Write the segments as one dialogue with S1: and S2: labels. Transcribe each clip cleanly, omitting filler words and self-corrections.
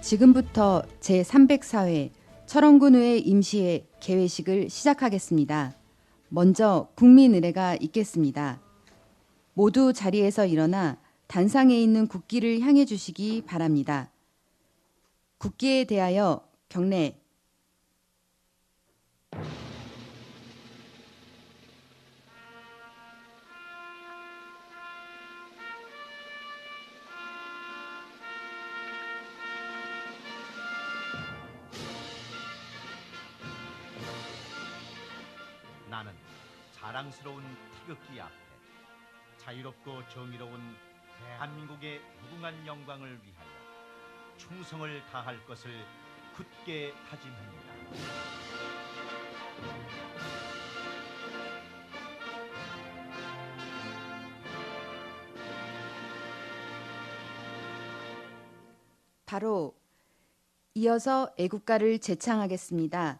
S1: 지금부터 제304회 철원군의회 임시회 개회식을 시작하겠습니다. 먼저 국민의례가 있겠습니다. 모두 자리에서 일어나 단상에 있는 국기를 향해 주시기 바랍니다. 국기에 대하여 경례.
S2: 나는 자랑스러운 태극기 앞에 자유롭고 정의로운 대한민국의 무궁한 영광을 위하여 충성을 다할 것을 굳게 다짐합니다.
S1: 바로 이어서 애국가를 제창하겠습니다.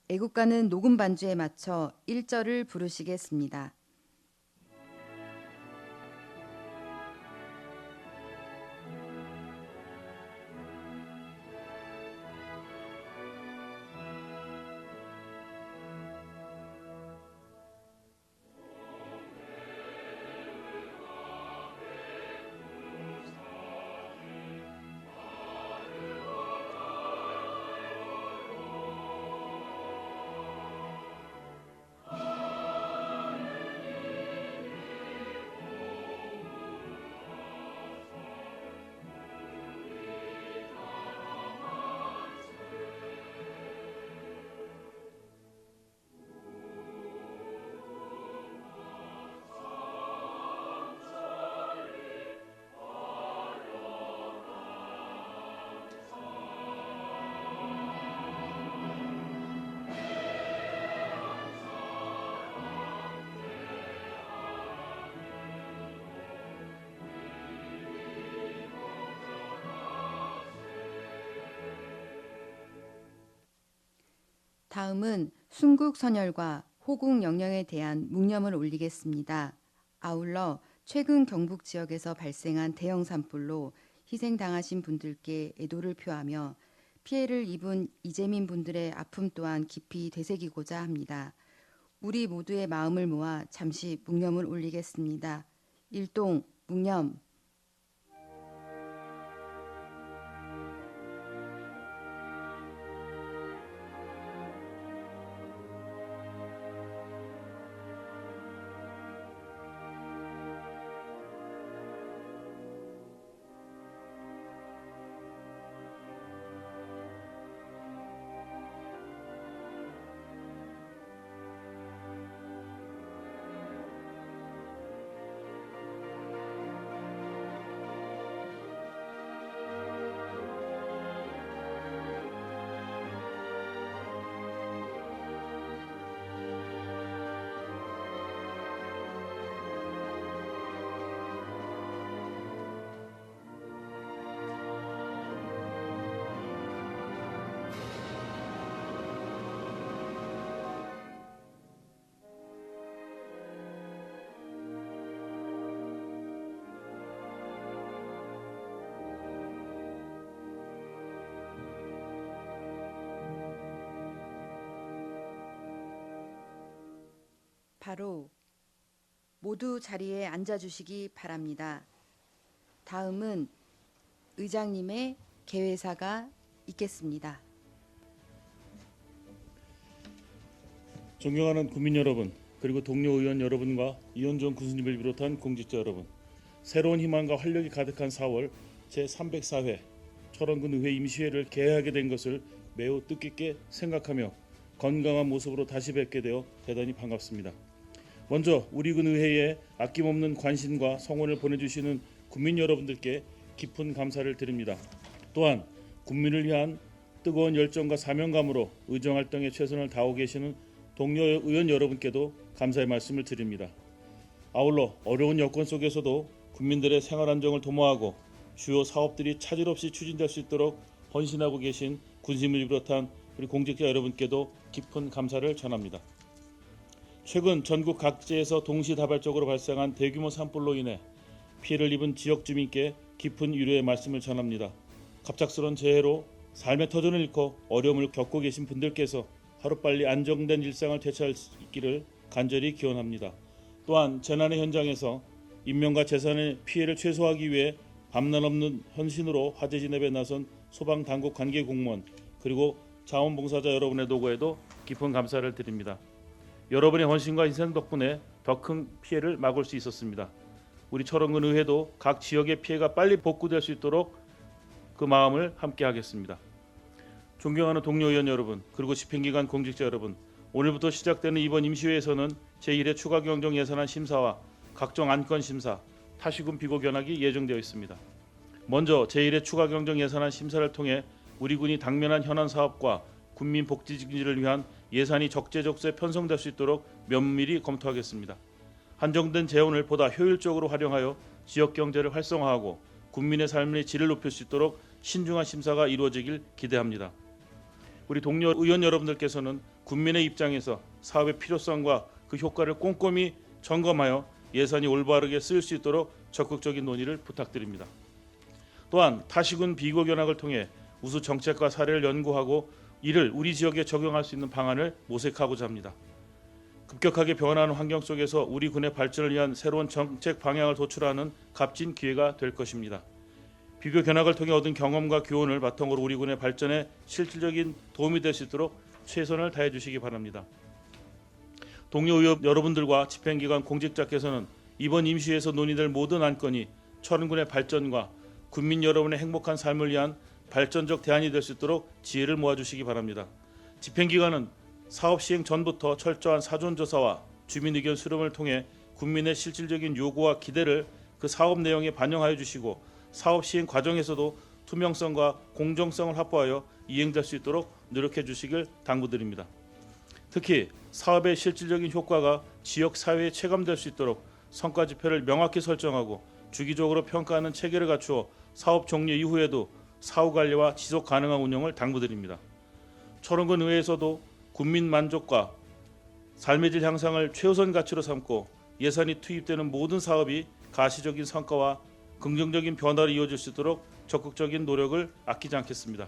S1: 애국가는 녹음 반주에 맞춰 1절을 부르시겠습니다. 다음은 순국선열과 호국영령에 대한 묵념을 올리겠습니다. 아울러 최근 경북 지역에서 발생한 대형 산불로 희생당하신 분들께 애도를 표하며 피해를 입은 이재민 분들의 아픔 또한 깊이 되새기고자 합니다. 우리 모두의 마음을 모아 잠시 묵념을 올리겠습니다. 일동 묵념. 바로 모두 자리에 앉아주시기 바랍니다. 다음은 의장님의 개회사가 있겠습니다.
S3: 존경하는 국민 여러분, 그리고 동료 의원 여러분과 이현종 군수님을 비롯한 공직자 여러분, 새로운 희망과 활력이 가득한 4월 제304회 철원군 의회 임시회를 개회하게 된 것을 매우 뜻깊게 생각하며 건강한 모습으로 다시 뵙게 되어 대단히 반갑습니다. 먼저 우리 군 의회에 아낌없는 관심과 성원을 보내주시는 국민 여러분들께 깊은 감사를 드립니다. 또한 국민을 위한 뜨거운 열정과 사명감으로 의정활동에 최선을 다하고 계시는 동료 의원 여러분께도 감사의 말씀을 드립니다. 아울러 어려운 여건 속에서도 국민들의 생활 안정을 도모하고 주요 사업들이 차질 없이 추진될 수 있도록 헌신하고 계신 군심을 비롯한 우리 공직자 여러분께도 깊은 감사를 전합니다. 최근 전국 각지에서 동시다발적으로 발생한 대규모 산불로 인해 피해를 입은 지역 주민께 깊은 위로의 말씀을 전합니다. 갑작스런 재해로 삶의 터전을 잃고 어려움을 겪고 계신 분들께서 하루빨리 안정된 일상을 되찾을 수 있기를 간절히 기원합니다. 또한 재난의 현장에서 인명과 재산의 피해를 최소화하기 위해 밤낮 없는 헌신으로 화재 진압에 나선 소방당국 관계 공무원 그리고 자원봉사자 여러분의 노고에도 깊은 감사를 드립니다. 여러분의 헌신과 희생 덕분에 더 큰 피해를 막을 수 있었습니다. 우리 철원군 의회도 각 지역의 피해가 빨리 복구될 수 있도록 그 마음을 함께 하겠습니다. 존경하는 동료 의원 여러분, 그리고 집행기관 공직자 여러분, 오늘부터 시작되는 이번 임시회에서는 제1회 추가 경정 예산안 심사와 각종 안건 심사, 타시군 비고 견학이 예정되어 있습니다. 먼저 제1회 추가 경정 예산안 심사를 통해 우리 군이 당면한 현안 사업과 군민 복지 증진을 위한 예산이 적재적소에 편성될 수 있도록 면밀히 검토하겠습니다. 한정된 재원을 보다 효율적으로 활용하여 지역 경제를 활성화하고 국민의 삶의 질을 높일 수 있도록 신중한 심사가 이루어지길 기대합니다. 우리 동료 의원 여러분들께서는 국민의 입장에서 사업의 필요성과 그 효과를 꼼꼼히 점검하여 예산이 올바르게 쓰일 수 있도록 적극적인 논의를 부탁드립니다. 또한 타시군 비고 견학을 통해 우수 정책과 사례를 연구하고 이를 우리 지역에 적용할 수 있는 방안을 모색하고자 합니다. 급격하게 변화하는 환경 속에서 우리 군의 발전을 위한 새로운 정책 방향을 도출하는 값진 기회가 될 것입니다. 비교 견학을 통해 얻은 경험과 교훈을 바탕으로 우리 군의 발전에 실질적인 도움이 될 수 있도록 최선을 다해 주시기 바랍니다. 동료 의원 여러분들과 집행기관 공직자께서는 이번 임시회에서 논의될 모든 안건이 철원군의 발전과 군민 여러분의 행복한 삶을 위한 발전적 대안이 될 수 있도록 지혜를 모아주시기 바랍니다. 집행기관은 사업 시행 전부터 철저한 사전조사와 주민 의견 수렴을 통해 국민의 실질적인 요구와 기대를 그 사업 내용에 반영하여 주시고 사업 시행 과정에서도 투명성과 공정성을 확보하여 이행될 수 있도록 노력해 주시길 당부드립니다. 특히 사업의 실질적인 효과가 지역 사회에 체감될 수 있도록 성과 지표를 명확히 설정하고 주기적으로 평가하는 체계를 갖추어 사업 종료 이후에도 사후 관리와 지속 가능한 운영을 당부드립니다. 철원군 의회에서도 국민 만족과 삶의 질 향상을 최우선 가치로 삼고 예산이 투입되는 모든 사업이 가시적인 성과와 긍정적인 변화를 이어질 수 있도록 적극적인 노력을 아끼지 않겠습니다.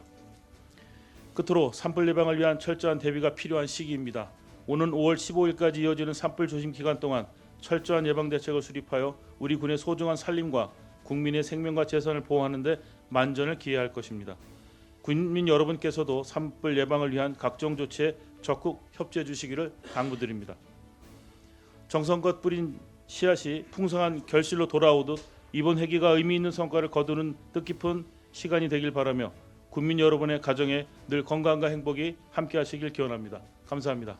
S3: 끝으로 산불 예방을 위한 철저한 대비가 필요한 시기입니다. 오는 5월 15일까지 이어지는 산불 조심 기간 동안 철저한 예방 대책을 수립하여 우리 군의 소중한 살림과 국민의 생명과 재산을 보호하는 데 만전을 기해야 할 것입니다. 국민 여러분께서도 산불 예방을 위한 각종 조치에 적극 협조해 주시기를 당부드립니다. 정성껏 뿌린 씨앗이 풍성한 결실로 돌아오듯 이번 회기가 의미 있는 성과를 거두는 뜻깊은 시간이 되길 바라며 국민 여러분의 가정에 늘 건강과 행복이 함께하시길 기원합니다. 감사합니다.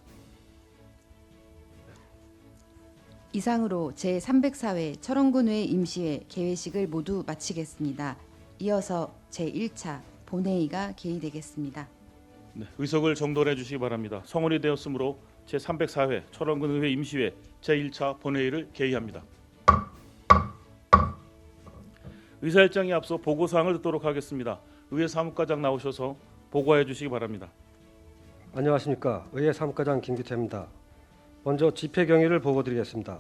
S1: 이상으로 제304회 철원군의회 임시회 개회식을 모두 마치겠습니다. 이어서 제1차 본회의가 개의되겠습니다.
S3: 네, 의석을 정돈해 주시기 바랍니다. 성원이 되었으므로 제304회 철원군 의회 임시회 제1차 본회의를 개의합니다. 의사일정에 앞서 보고사항을 듣도록 하겠습니다. 의회 사무과장 나오셔서 보고해 주시기 바랍니다.
S4: 안녕하십니까. 의회 사무과장 김기태입니다. 먼저 집회경위를 보고드리겠습니다.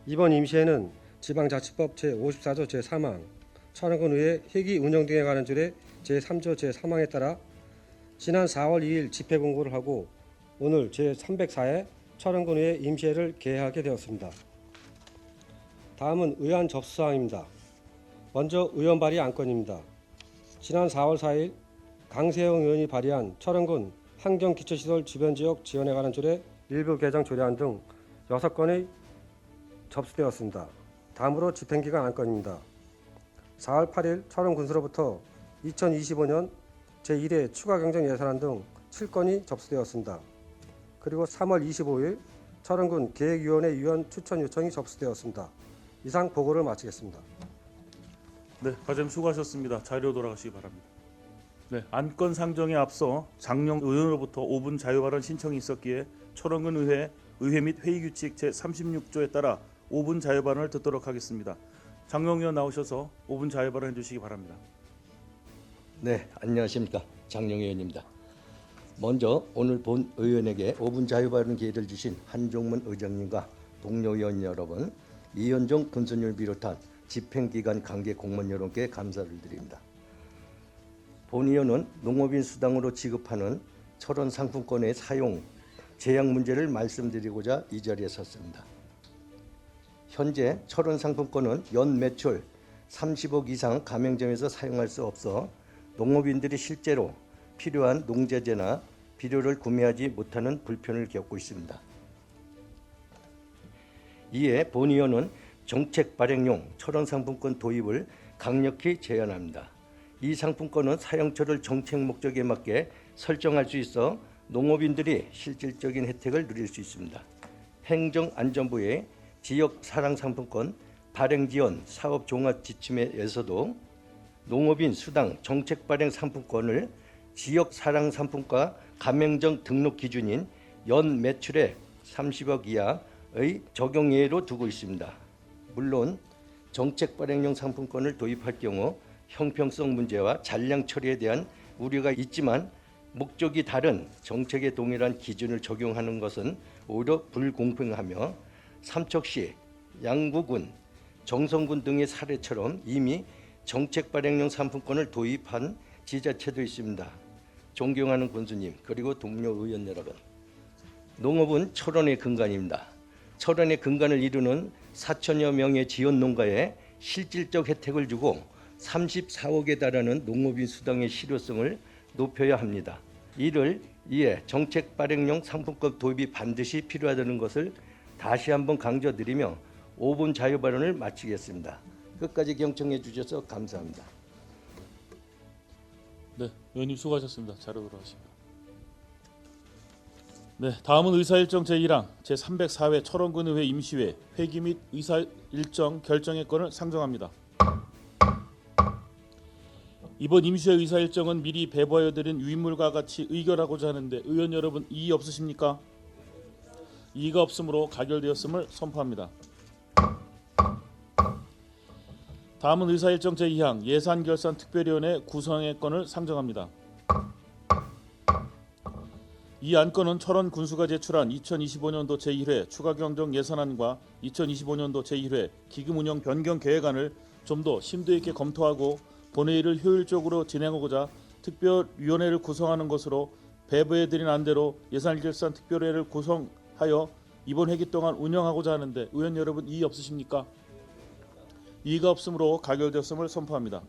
S4: 이번 임시회는 지방자치법 제54조 제3항 철원군 의회 회기 운영 등에 관한 줄의 제3조 제3항에 따라 지난 4월 2일 집회 공고를 하고 오늘 제304회 철원군 의회 임시회를 개회하게 되었습니다. 다음은 의안 접수사항입니다. 먼저 의원 발의 안건입니다. 지난 4월 4일 강세영 의원이 발의한 철원군 환경기초시설 주변 지역 지원에 관한 조례 일부 개정 조례안 등 6건이 접수되었습니다. 다음으로 집행기간 안건입니다. 4월 8일 철원군수로부터 2025년 제1회 추가경정 예산안 등 7건이 접수되었습니다. 그리고 3월 25일 철원군 계획위원회 위원 추천 요청이 접수되었습니다. 이상 보고를 마치겠습니다.
S3: 네, 과장님 수고하셨습니다. 자리로 돌아가시기 바랍니다. 네, 안건 상정에 앞서 장영 의원으로부터 5분 자유발언 신청이 있었기에 철원군 의회 및 회의규칙 제36조에 따라 5분 자유발언을 듣도록 하겠습니다. 장영 의원 나오셔서 5분 자유발언 해주시기 바랍니다.
S5: 네, 안녕하십니까. 장영 의원입니다. 먼저 오늘 본 의원에게 5분 자유발언 기회를 주신 한종문 의장님과 동료 의원 여러분, 이현종 군수님을 비롯한 집행기관 관계 공무원 여러분께 감사를 드립니다. 본의원은 농업인 수당으로 지급하는 철원 상품권의 사용 제약 문제를 말씀드리고자 이 자리에 섰습니다. 현재 철원 상품권은 연 매출 30억 이상 가맹점에서 사용할 수 없어 농업인들이 실제로 필요한 농자재나 비료를 구매하지 못하는 불편을 겪고 있습니다. 이에 본의원은 정책 발행용 철원 상품권 도입을 강력히 제안합니다. 이 상품권은 사용처를 정책 목적에 맞게 설정할 수 있어 농업인들이 실질적인 혜택을 누릴 수 있습니다. 행정안전부의 지역사랑상품권 발행지원 사업종합지침에서도 농업인 수당 정책 발행 상품권을 지역사랑상품과 가맹점 등록 기준인 연 매출액 30억 이하의 적용 예외로 두고 있습니다. 물론 정책 발행용 상품권을 도입할 경우 형평성 문제와 잔량 처리에 대한 우려가 있지만 목적이 다른 정책에 동일한 기준을 적용하는 것은 오히려 불공평하며 삼척시, 양구군, 정선군 등의 사례처럼 이미 정책 발행용 상품권을 도입한 지자체도 있습니다. 존경하는 군수님 그리고 동료 의원 여러분, 농업은 철원의 근간입니다. 철원의 근간을 이루는 4천여 명의 지원 농가에 실질적 혜택을 주고 34억에 달하는 농업인 수당의 실효성을 높여야 합니다. 이를 위해 정책 발행용 상품권 도입이 반드시 필요하다는 것을 다시 한번 강조드리며 5분 자유 발언을 마치겠습니다. 끝까지 경청해 주셔서 감사합니다.
S3: 네, 의원님 수고하셨습니다. 자료 들어가십니다. 네, 다음은 의사일정 제1항 제304회 철원군의회 임시회 회기 및 의사일정 결정의 건을 상정합니다. 이번 임시회 의사일정은 미리 배부하여드린 유인물과 같이 의결하고자 하는데 의원 여러분 이의 없으십니까? 이의가 없으므로 가결되었음을 선포합니다. 다음은 의사일정 제2항 예산결산특별위원회 구성의 건을 상정합니다. 이 안건은 철원 군수가 제출한 2025년도 제1회 추가경정 예산안과 2025년도 제1회 기금운영 변경 계획안을 좀 더 심도 있게 검토하고 본회의를 효율적으로 진행하고자 특별위원회를 구성하는 것으로 배부해드린 안대로 예산결산특별위원회를 구성하여 이번 회기 동안 운영하고자 하는데 의원 여러분 이의 없으십니까? 이의가 없으므로 가결되었음을 선포합니다.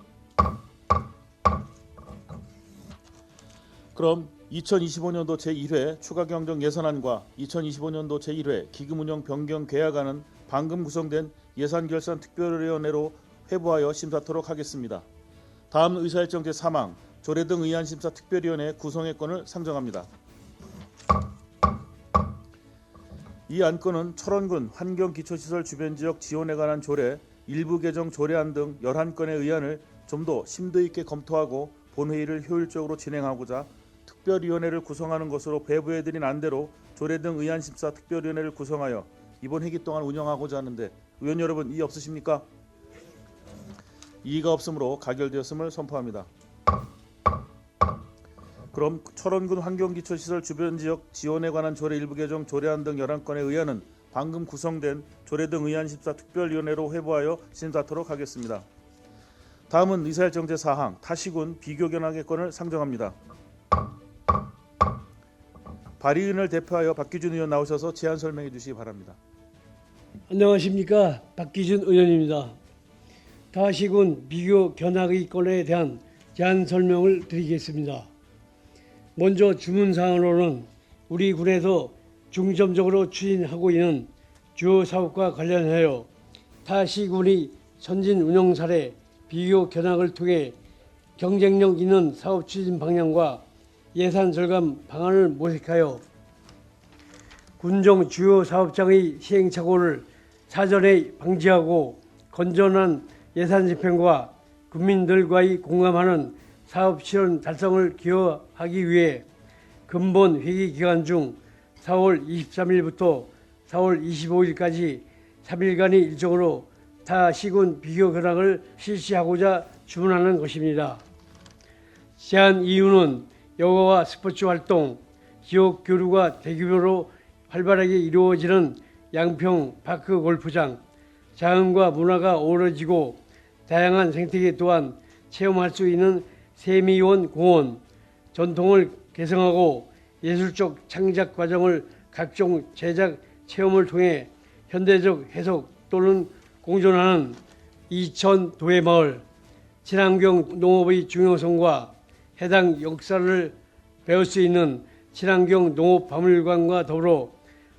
S3: 그럼 2025년도 제1회 추가경정 예산안과 2025년도 제1회 기금운영 변경 계약안은 방금 구성된 예산결산특별위원회로 회부하여 심사토록 하겠습니다. 다음 의사일정 제3항 조례 등 의안심사특별위원회 구성의 건을 상정합니다. 이 안건은 철원군 환경기초시설 주변지역 지원에 관한 조례, 일부 개정 조례안 등 11건의 의안을 좀 더 심도 있게 검토하고 본회의를 효율적으로 진행하고자 특별위원회를 구성하는 것으로 배부해드린 안대로 조례 등 의안심사특별위원회를 구성하여 이번 회기 동안 운영하고자 하는데 의원 여러분 이의 없으십니까? 이의가 없으므로 가결되었음을 선포합니다. 그럼 철원군 환경기초시설 주변지역 지원에 관한 조례 일부 개정 조례안 등 11건의 의안은 방금 구성된 조례 등 의안심사특별위원회로 회부하여 심사토록 하겠습니다. 다음은 의사일정 제4항 타시군 비교견학의 건을 상정합니다. 발의인을 대표하여 박기준 의원 나오셔서 제안 설명해 주시기 바랍니다.
S6: 안녕하십니까, 박기준 의원입니다. 다시군 비교 견학의 건에 대한 제안 설명을 드리겠습니다. 먼저 주문사항으로는 우리 군에서 중점적으로 추진하고 있는 주요 사업과 관련하여 타시군이 선진 운영 사례 비교 견학을 통해 경쟁력 있는 사업 추진 방향과 예산 절감 방안을 모색하여 군정 주요 사업장의 시행착오를 사전에 방지하고 건전한 예산 집행과 국민들과의 공감하는 사업 실현 달성을 기여하기 위해 근본 회기 기간 중 4월 23일부터 4월 25일까지 3일간의 일정으로 타시군 비교 견학을 실시하고자 주문하는 것입니다. 제안 이유는 여가와 스포츠 활동, 지역 교류가 대규모로 활발하게 이루어지는 양평 파크 골프장, 자연과 문화가 어우러지고 다양한 생태계 또한 체험할 수 있는 세미원 공원, 전통을 개성하고 예술적 창작 과정을 각종 제작 체험을 통해 현대적 해석 또는 공존하는 이천 도예마을, 친환경 농업의 중요성과 해당 역사를 배울 수 있는 친환경 농업박물관과 더불어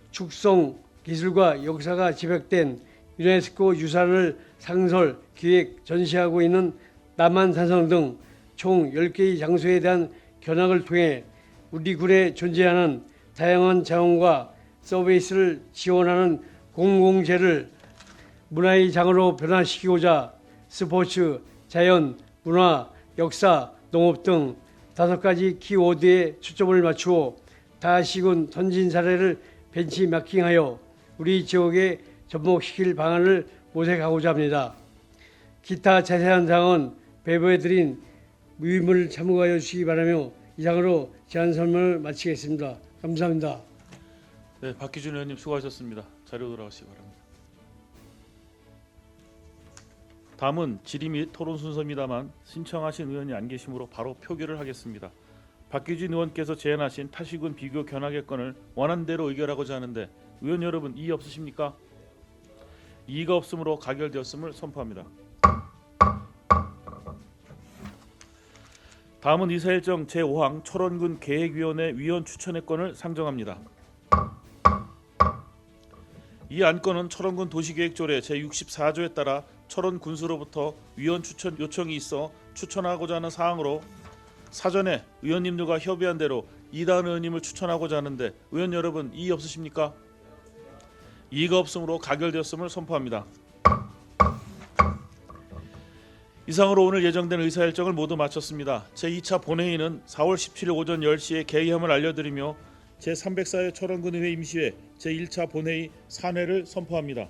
S6: 축성 기술과 역사가 집약된 유네스코 유산을 상설, 기획, 전시하고 있는 남한산성 등 총 10개의 장소에 대한 견학을 통해 우리 군에 존재하는 다양한 자원과 서비스를 지원하는 공공재를 문화의 장으로 변화시키고자 스포츠, 자연, 문화, 역사, 농업 등 5가지 키워드에 초점을 맞추어 다시금 선진 사례를 벤치마킹하여 우리 지역에 접목시킬 방안을 모색하고자 합니다. 기타 자세한 사항은 배부해드린 무임을 참고하여 주시기 바라며 이상으로 제안 설명을 마치겠습니다. 감사합니다.
S3: 네, 박기준 의원님 수고하셨습니다. 자료 돌아가시기 바랍니다. 다음은 질의 및 토론 순서입니다만 신청하신 의원이 안 계시므로 바로 표결을 하겠습니다. 박기준 의원께서 제안하신 타시군 비교 견학의 건을 원안대로 의결하고자 하는데 의원 여러분 이의 없으십니까? 이의가 없으므로 가결되었음을 선포합니다. 다음은 이사일정 제5항 철원군 계획위원회 위원 추천의 건을 상정합니다. 이 안건은 철원군 도시계획조례 제64조에 따라 철원 군수로부터 위원 추천 요청이 있어 추천하고자 하는 사항으로 사전에 의원님들과 협의한 대로 이다은 의원님을 추천하고자 하는데 의원 여러분 이의 없으십니까? 이의가 없으므로 가결되었음을 선포합니다. 이상으로 오늘 예정된 의사일정을 모두 마쳤습니다. 제2차 본회의는 4월 17일 오전 10시에 개의함을 알려드리며 제304회 철원군의회 임시회 제1차 본회의 산회를 선포합니다.